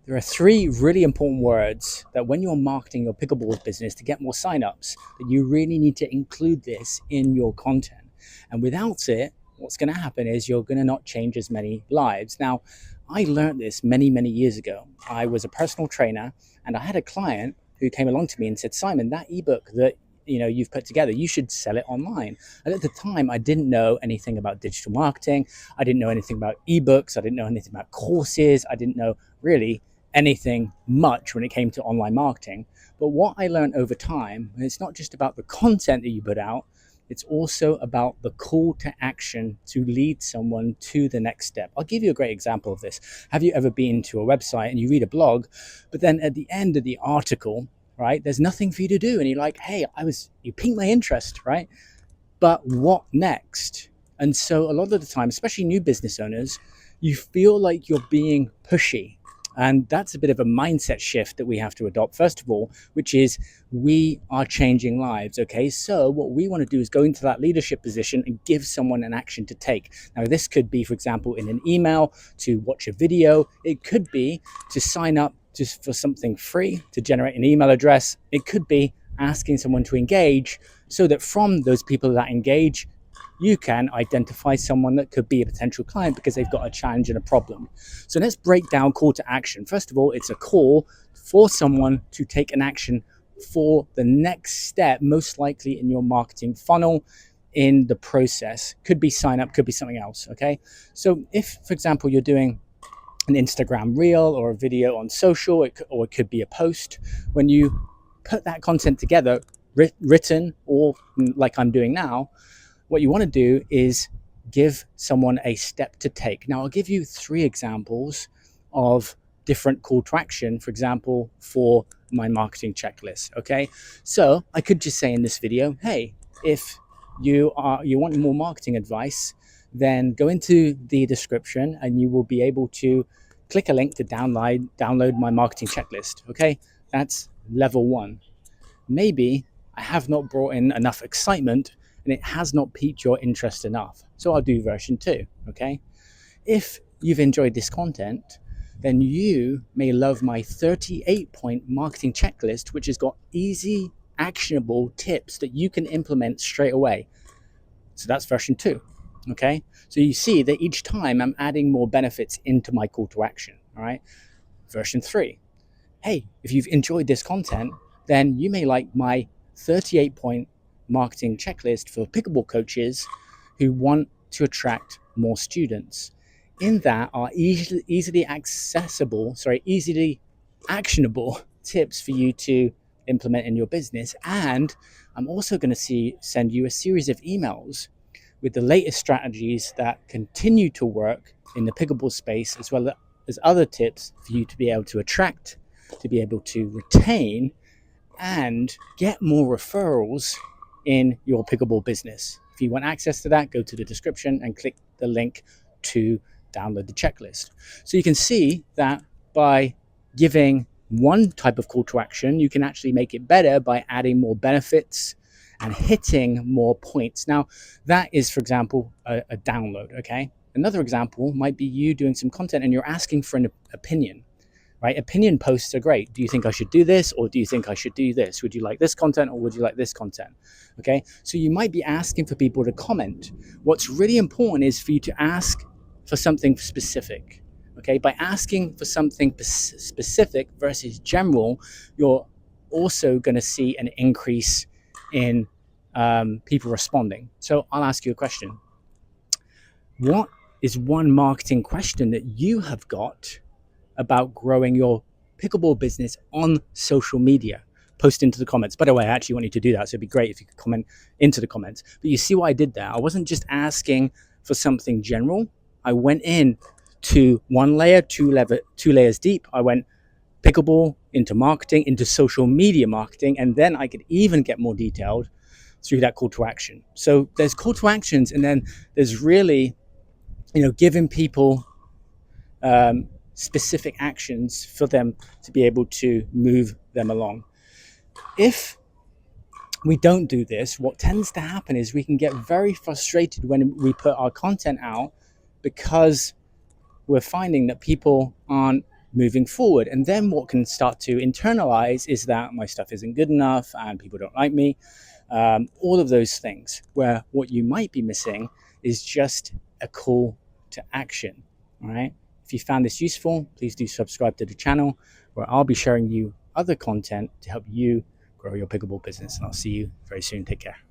There are three really important words that when you're marketing your pickleball business to get more signups, that you really need to include this in your content. And without it, what's going to happen is you're going to not change as many lives. Now, I learned this many, many years ago. I was a personal trainer and I had a client who came along to me and said, Simon, that ebook that you've put together, you should sell it online. And at the time, I didn't know anything about digital marketing. I didn't know anything about ebooks. I didn't know anything about courses. I didn't know really anything much when it came to online marketing. But what I learned over time, and it's not just about the content that you put out, it's also about the call to action to lead someone to the next step. I'll give you a great example of this. Have you ever been to a website and you read a blog, but then at the end of the article, right, there's nothing for you to do, and you're like, hey, you piqued my interest, right? But what next? And so a lot of the time, especially new business owners, you feel like you're being pushy. And that's a bit of a mindset shift that we have to adopt, first of all, which is we are changing lives. Okay, so what we want to do is go into that leadership position and give someone an action to take. Now, this could be, for example, in an email, to watch a video. It could be to sign up just for something free, to generate an email address. It could be asking someone to engage, so that from those people that engage, you can identify someone that could be a potential client because they've got a challenge and a problem. So let's break down call to action. First of all, it's a call for someone to take an action for the next step, most likely in your marketing funnel, in the process. Could be sign up, could be something else, okay? So if, for example, you're doing an Instagram reel or a video on social, or it could be a post, when you put that content together, written or like I'm doing now, what you want to do is give someone a step to take. Now, I'll give you 3 examples of different call to action, for example, for my marketing checklist, okay? So I could just say in this video, hey, if you want more marketing advice, then go into the description and you will be able to click a link to download my marketing checklist, okay? That's level 1. Maybe I have not brought in enough excitement and it has not piqued your interest enough. So I'll do version 2, okay? If you've enjoyed this content, then you may love my 38-point marketing checklist, which has got easy, actionable tips that you can implement straight away. So that's version 2, okay? So you see that each time I'm adding more benefits into my call to action, all right? Version 3, hey, if you've enjoyed this content, then you may like my 38-point marketing checklist for pickleball coaches who want to attract more students. In that are easily actionable tips for you to implement in your business. And I'm also going to send you a series of emails with the latest strategies that continue to work in the pickleball space, as well as other tips for you to be able to attract, to be able to retain, and get more referrals in your pickleball business. If you want access to that, go to the description and click the link to download the checklist. So you can see that by giving one type of call to action, you can actually make it better by adding more benefits and hitting more points. Now, that is, for example, a download, okay? Another example might be you doing some content and you're asking for an opinion. Right? Opinion posts are great. Do you think I should do this, or do you think I should do this? Would you like this content, or would you like this content? Okay, so you might be asking for people to comment. What's really important is for you to ask for something specific. Okay, by asking for something specific versus general, you're also going to see an increase in people responding. So I'll ask you a question. What is one marketing question that you have got about growing your pickleball business on social media? Post into the comments. By the way, I actually want you to do that, so it'd be great if you could comment into the comments. But you see what I did there? I wasn't just asking for something general. I went in to one layer, two layers deep. I went pickleball into marketing, into social media marketing, and then I could even get more detailed through that call to action. So there's call to actions, and then there's really, giving people specific actions for them to be able to move them along. If we don't do this, what tends to happen is we can get very frustrated when we put our content out, because we're finding that people aren't moving forward. And then what can start to internalize is that my stuff isn't good enough and people don't like me. All of those things, where what you might be missing is just a call to action. All right. If you found this useful, please do subscribe to the channel, where I'll be sharing you other content to help you grow your pickleball business. And I'll see you very soon. Take care.